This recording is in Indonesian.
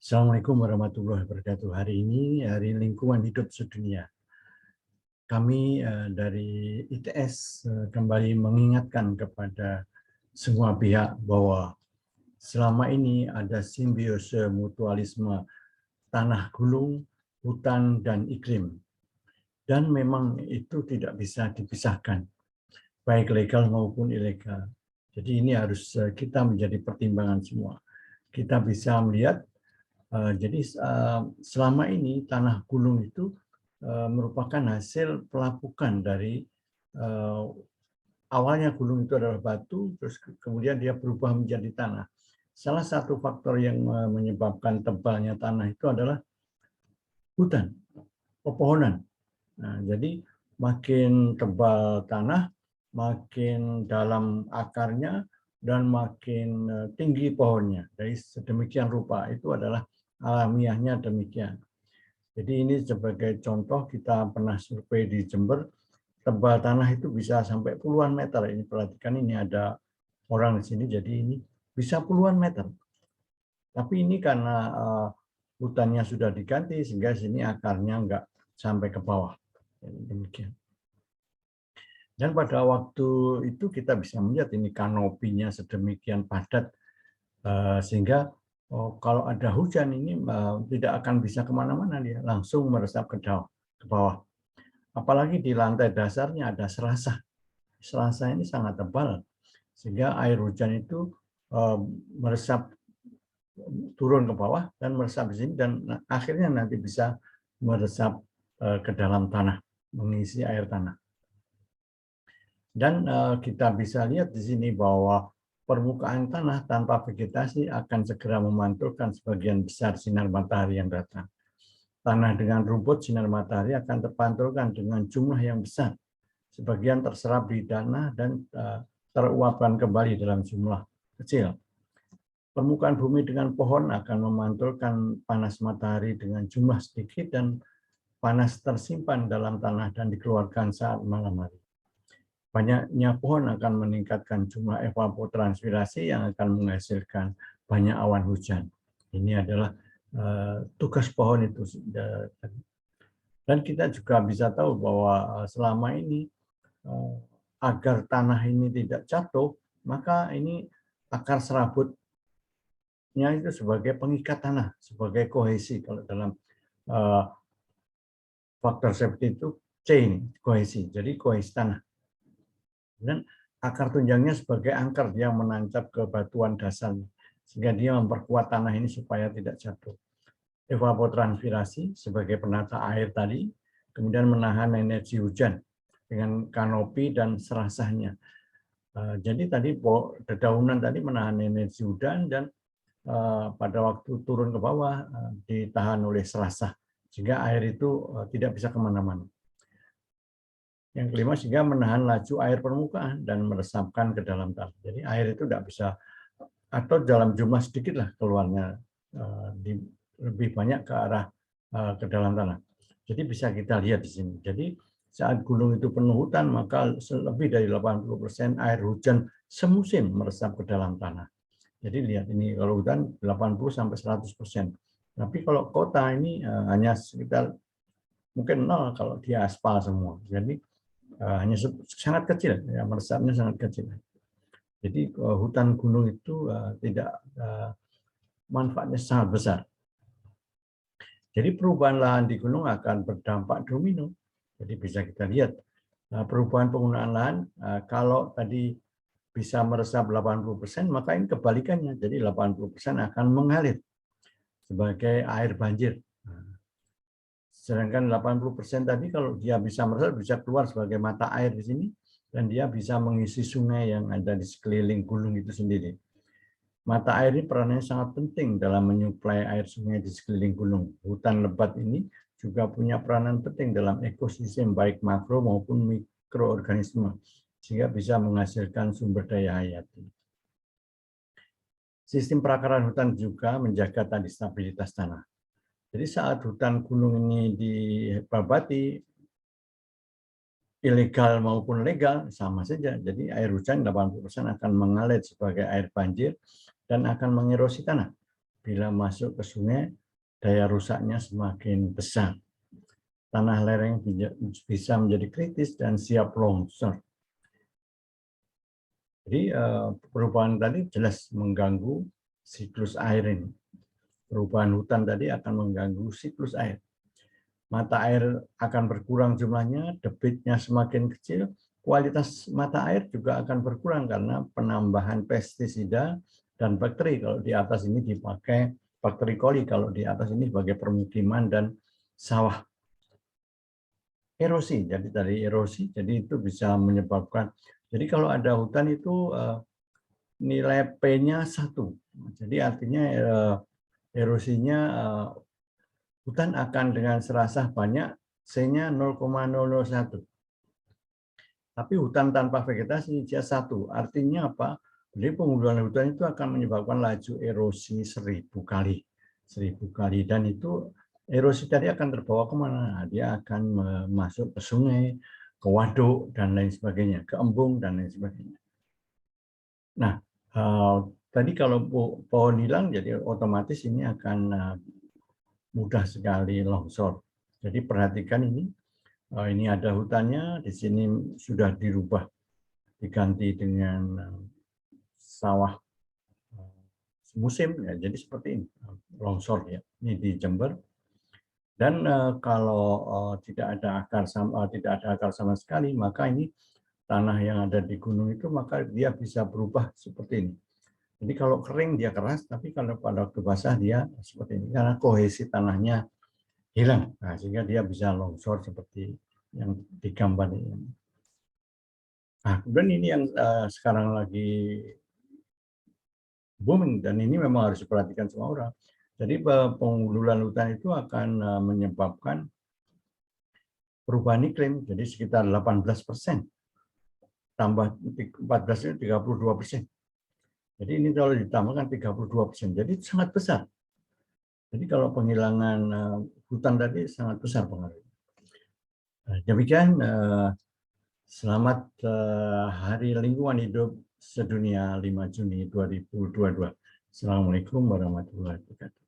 Assalamualaikum warahmatullahi wabarakatuh. Hari ini Hari Lingkungan Hidup Sedunia. Kami dari ITS kembali mengingatkan kepada semua pihak bahwa selama ini ada simbiose mutualisme tanah gunung, hutan, dan iklim. Dan memang itu tidak bisa dipisahkan, baik legal maupun ilegal. Jadi ini harus kita menjadi pertimbangan semua. Kita bisa melihat jadi selama ini tanah gunung itu merupakan hasil pelapukan dari awalnya gunung itu adalah batu, terus kemudian dia berubah menjadi tanah. Salah satu faktor yang menyebabkan tebalnya tanah itu adalah hutan, pepohonan. Nah, jadi makin tebal tanah, makin dalam akarnya, dan makin tinggi pohonnya. Dari sedemikian rupa, itu adalah alamiahnya demikian. Jadi ini sebagai contoh, kita pernah survei di Jember, tebal tanah itu bisa sampai puluhan meter. Ini perhatikan, ini ada orang di sini, jadi ini bisa puluhan meter. Tapi ini karena hutannya sudah diganti, sehingga sini akarnya nggak sampai ke bawah. Demikian. Dan pada waktu itu kita bisa melihat ini kanopinya sedemikian padat, sehingga kalau ada hujan ini tidak akan bisa kemana-mana, dia langsung meresap ke bawah. Apalagi di lantai dasarnya ada selasah. Selasah ini sangat tebal, sehingga air hujan itu meresap turun ke bawah dan meresap di sini, dan akhirnya nanti bisa meresap ke dalam tanah, mengisi air tanah. Dan kita bisa lihat di sini bahwa permukaan tanah tanpa vegetasi akan segera memantulkan sebagian besar sinar matahari yang datang. Tanah dengan rumput, sinar matahari akan terpantulkan dengan jumlah yang besar. Sebagian terserap di tanah dan teruapkan kembali dalam jumlah kecil. Permukaan bumi dengan pohon akan memantulkan panas matahari dengan jumlah sedikit, dan panas tersimpan dalam tanah dan dikeluarkan saat malam hari. Banyaknya pohon akan meningkatkan jumlah evapotranspirasi yang akan menghasilkan banyak awan hujan. Ini adalah tugas pohon itu. Dan kita juga bisa tahu bahwa selama ini agar tanah ini tidak jatuh, maka ini akar serabutnya itu sebagai pengikat tanah, sebagai kohesi. Kalau dalam faktor safety itu C ini, kohesi. Jadi kohesi tanah. Dan akar tunjangnya sebagai angker, dia menancap ke batuan dasar, sehingga dia memperkuat tanah ini supaya tidak jatuh. Evapotranspirasi sebagai penata air tadi, kemudian menahan energi hujan dengan kanopi dan serasahnya. Jadi tadi dedaunan tadi menahan energi hujan, dan pada waktu turun ke bawah ditahan oleh serasah, sehingga air itu tidak bisa kemana-mana. Yang kelima, sehingga menahan laju air permukaan dan meresapkan ke dalam tanah. Jadi air itu tidak bisa, atau dalam jumlah sedikit lah keluarnya, lebih banyak ke arah ke dalam tanah. Jadi bisa kita lihat di sini. Jadi saat gunung itu penuh hutan, maka lebih dari 80% air hujan semusim meresap ke dalam tanah. Jadi lihat ini, kalau hutan 80-100%. Tapi kalau kota ini hanya sekitar mungkin 0 kalau dia aspal semua. Jadi hanya sangat kecil, ya, meresapnya sangat kecil. Jadi hutan gunung itu tidak manfaatnya sangat besar. Jadi perubahan lahan di gunung akan berdampak domino. Jadi bisa kita lihat perubahan penggunaan lahan, kalau tadi bisa meresap 80%, maka ini kebalikannya. Jadi 80% akan mengalir sebagai air banjir. Sedangkan 80% tadi kalau dia bisa meresap, bisa keluar sebagai mata air di sini, dan dia bisa mengisi sungai yang ada di sekeliling gunung itu sendiri. Mata air ini perannya sangat penting dalam menyuplai air sungai di sekeliling gunung. Hutan lebat ini juga punya peranan penting dalam ekosistem baik makro maupun mikroorganisme, sehingga bisa menghasilkan sumber daya hayati. Sistem perakaran hutan juga menjaga tadi stabilitas tanah. Jadi saat hutan gunung ini dibabati, ilegal maupun legal, sama saja. Jadi air hujan 80% akan mengalir sebagai air banjir dan akan mengerosi tanah. bila masuk ke sungai, daya rusaknya semakin besar. Tanah lereng bisa menjadi kritis dan siap longsor. Jadi perubahan tadi jelas mengganggu siklus air ini. Perubahan hutan tadi akan mengganggu siklus air. Mata air akan berkurang jumlahnya, debitnya semakin kecil, kualitas mata air juga akan berkurang karena penambahan pestisida dan bakteri. Kalau di atas ini dipakai bakteri koli, kalau di atas ini sebagai permukiman dan sawah. Erosi, jadi dari erosi, jadi itu bisa menyebabkan. Jadi kalau ada hutan itu nilai P-nya 1. Jadi artinya erosinya hutan akan dengan serasa banyak, C-nya 0,001. Tapi hutan tanpa vegetasi dia 1. Artinya apa? Jadi penggundulan hutan itu akan menyebabkan laju erosi 1000 kali. 1000 kali. Dan itu erosi tadi akan terbawa kemana? Dia akan masuk ke sungai, ke waduk, dan lain sebagainya. Ke embung, dan lain sebagainya. Nah, tadi kalau pohon hilang, jadi otomatis ini akan mudah sekali longsor. Jadi perhatikan ini. Ini ada hutannya, di sini sudah dirubah, diganti dengan sawah musim, ya, jadi seperti ini, longsor ya. Ini di Jember. Dan kalau tidak ada akar sama sekali, maka ini tanah yang ada di gunung itu maka dia bisa berubah seperti ini. Jadi kalau kering dia keras, tapi kalau pada waktu basah dia seperti ini karena kohesi tanahnya hilang, nah, sehingga dia bisa longsor seperti yang digambar ini. Nah, kemudian ini yang sekarang lagi booming dan ini memang harus diperhatikan semua orang. Jadi pengundulan hutan itu akan menyebabkan perubahan iklim, jadi sekitar 18%, tambah 14 itu 32%. Jadi ini kalau ditambahkan 32%, jadi sangat besar. Jadi kalau penghilangan hutan tadi sangat besar pengaruhnya. Demikian, selamat Hari Lingkungan Hidup Sedunia 5 Juni 2022. Assalamualaikum warahmatullahi wabarakatuh.